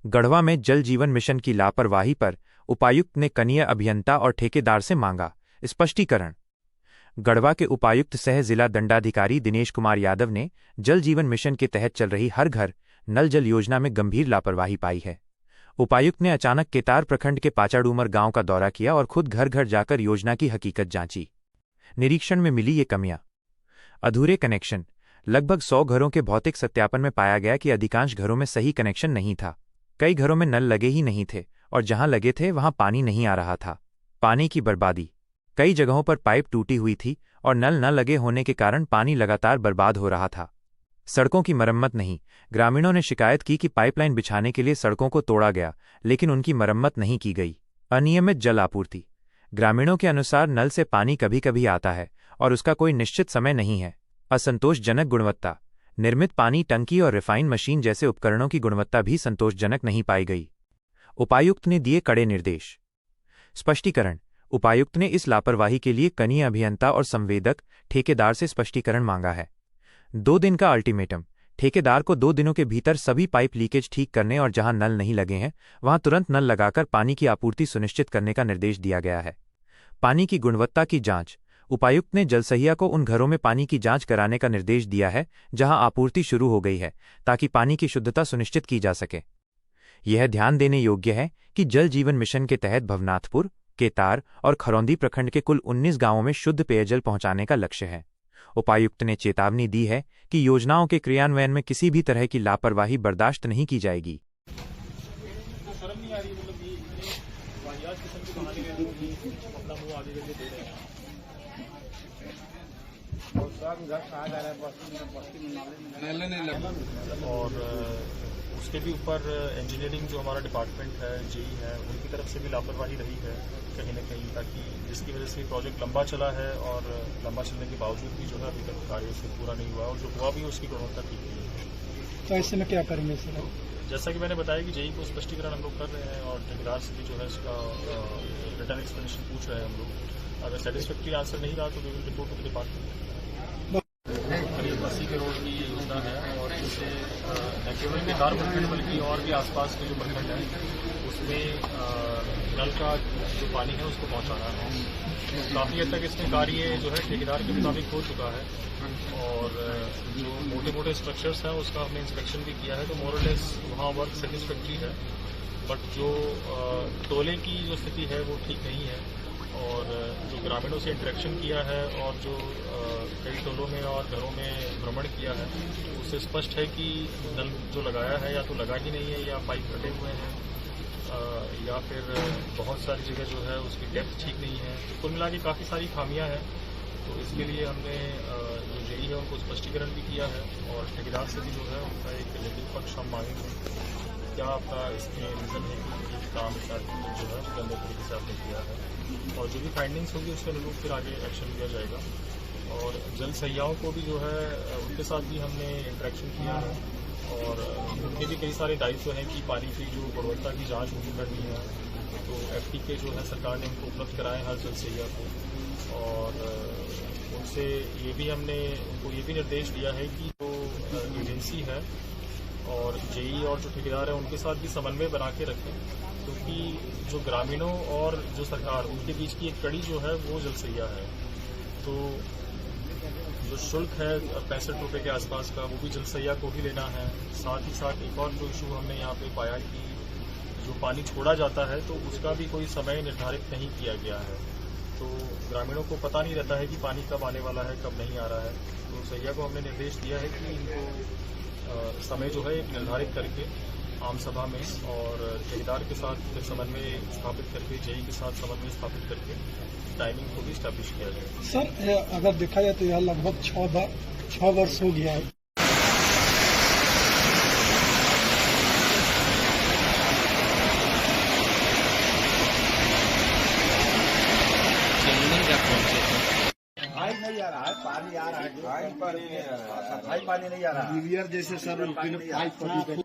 गढ़वा में जल जीवन मिशन की लापरवाही पर उपायुक्त ने कनीय अभियंता और ठेकेदार से मांगा स्पष्टीकरण। गढ़वा के उपायुक्त सह जिला दंडाधिकारी दिनेश कुमार यादव ने जल जीवन मिशन के तहत चल रही हर घर नल जल योजना में गंभीर लापरवाही पाई है। उपायुक्त ने अचानक केतार प्रखंड के पाचाडूमर गांव का दौरा किया और खुद घर घर जाकर योजना की हकीकत जांची। निरीक्षण में मिली ये कमियां: अधूरे कनेक्शन। लगभग 100 घरों के भौतिक सत्यापन में पाया गया कि अधिकांश घरों में सही कनेक्शन नहीं था। कई घरों में नल लगे ही नहीं थे और जहां लगे थे वहां पानी नहीं आ रहा था। पानी की बर्बादी। कई जगहों पर पाइप टूटी हुई थी और नल न लगे होने के कारण पानी लगातार बर्बाद हो रहा था। सड़कों की मरम्मत नहीं। ग्रामीणों ने शिकायत की कि पाइपलाइन बिछाने के लिए सड़कों को तोड़ा गया, लेकिन उनकी मरम्मत नहीं की गई। अनियमित जल आपूर्ति। ग्रामीणों के अनुसार नल से पानी कभी कभी आता है और उसका कोई निश्चित समय नहीं है। असंतोषजनक गुणवत्ता। निर्मित पानी टंकी और रिफाइन मशीन जैसे उपकरणों की गुणवत्ता भी संतोषजनक नहीं पाई गई। उपायुक्त ने दिए कड़े निर्देश। स्पष्टीकरण। उपायुक्त ने इस लापरवाही के लिए कनीय अभियंता और संवेदक ठेकेदार से स्पष्टीकरण मांगा है। 2 दिन का अल्टीमेटम। ठेकेदार को 2 दिनों के भीतर सभी पाइप लीकेज ठीक करने और जहां नल नहीं लगे हैं वहां तुरंत नल लगाकर पानी की आपूर्ति सुनिश्चित करने का निर्देश दिया गया है। पानी की गुणवत्ता की जांच। उपायुक्त ने जलसहिया को उन घरों में पानी की जांच कराने का निर्देश दिया है जहां आपूर्ति शुरू हो गई है, ताकि पानी की शुद्धता सुनिश्चित की जा सके। यह ध्यान देने योग्य है कि जल जीवन मिशन के तहत भवनाथपुर, केतार और खरौंदी प्रखंड के कुल 19 गांवों में शुद्ध पेयजल पहुंचाने का लक्ष्य है। उपायुक्त ने चेतावनी दी है कि योजनाओं के क्रियान्वयन में किसी भी तरह की लापरवाही बर्दाश्त नहीं की जाएगी। और उसके भी ऊपर इंजीनियरिंग जो हमारा डिपार्टमेंट है, जेई है, उनकी तरफ से भी लापरवाही रही है कहीं न कहीं, ताकि जिसकी वजह से प्रोजेक्ट लंबा चला है और लंबा चलने के बावजूद भी जो है अभी तक कार्य से पूरा नहीं हुआ और जो हुआ भी उसकी गुणवत्ता ठीक नहीं है। तो ऐसे में क्या करेंगे सर? जैसा कि मैंने बताया कि जेई को स्पष्टीकरण हम लोग कर रहे हैं और ठेकेदार से भी जो है इसका रिटर्न एक्सप्लेनेशन पूछ रहे हैं हम लोग। अगर सेटिस्फैक्ट्री आंसर नहीं रहा तो we will report to the department. करीब 80 करोड़ की ये योजना है और इससे न केवल केदार प्रखंड बल्कि और भी आसपास के जो प्रखंड हैं उसमें नल का जो पानी है उसको पहुंचाना है। काफ़ी हद तक इसमें कार्य जो है ठेकेदार के मुताबिक हो चुका है और जो मोटे मोटे स्ट्रक्चर्स हैं उसका हमने इंस्पेक्शन भी किया है, तो मोरलेस वहाँ वर्क सेटिस्फैक्ट्री है। बट जो टोले की जो स्थिति है वो ठीक नहीं है और जो ग्रामीणों से इंटरेक्शन किया है और जो कई टोलों में और घरों में भ्रमण किया है उससे स्पष्ट है कि नल जो लगाया है या तो लगा ही नहीं है या पाइप कटे हुए हैं या फिर बहुत सारी जगह जो है उसकी डेप्थ ठीक नहीं है। कुल मिला के काफ़ी सारी खामियां हैं, तो इसके लिए हमने जो जेई है उनको स्पष्टीकरण भी किया है और ठेकेदार से भी जो है उनका एक लिखित पक्ष हम मांगेंगे क्या आपका इसमें रीज़न है कि काम जो है गंदे तरीके से आपने किया है और जो भी फाइंडिंग्स होगी उसके अनुरूप फिर आगे एक्शन लिया जाएगा। और जल सहियाओं को भी जो है उनके साथ भी हमने इंटरेक्शन किया है और उनके भी कई सारे दायित्व हैं कि पानी की जो गुणवत्ता की जांच उनको करनी है, तो FTK जो है सरकार ने उनको उपलब्ध कराए हर जल सहिया को और उनसे ये भी हमने उनको ये भी निर्देश दिया है कि जो एजेंसी है और जेई और जो ठेकेदार है उनके साथ भी समन्वय बना के रखें, क्योंकि जो ग्रामीणों और जो सरकार उनके बीच की एक कड़ी जो है वो जल सहिया है। तो जो शुल्क है 65 रुपये के आसपास का वो भी जल सहिया को ही लेना है। साथ ही साथ एक और जो इशू हमने यहाँ पे पाया कि जो पानी छोड़ा जाता है तो उसका भी कोई समय निर्धारित नहीं किया गया है, तो ग्रामीणों को पता नहीं रहता है कि पानी कब आने वाला है कब नहीं आ रहा है। तो सहिया को हमने निर्देश दिया है कि इनको समय जो है निर्धारित करके आम सभा में और ठेकेदार के साथ फिर समन्वय स्थापित करके जेई के साथ समन्वय स्थापित करके टाइमिंग को भी स्टैब्लिश किया जाए। सर अगर देखा जाए तो यह लगभग 6 वर्ष हो गया है। नहीं आ रहा है, पानी आ रहा है, पानी नहीं आ रहा है, सफाई पानी नहीं आ रहा है। जैसे सर पाइप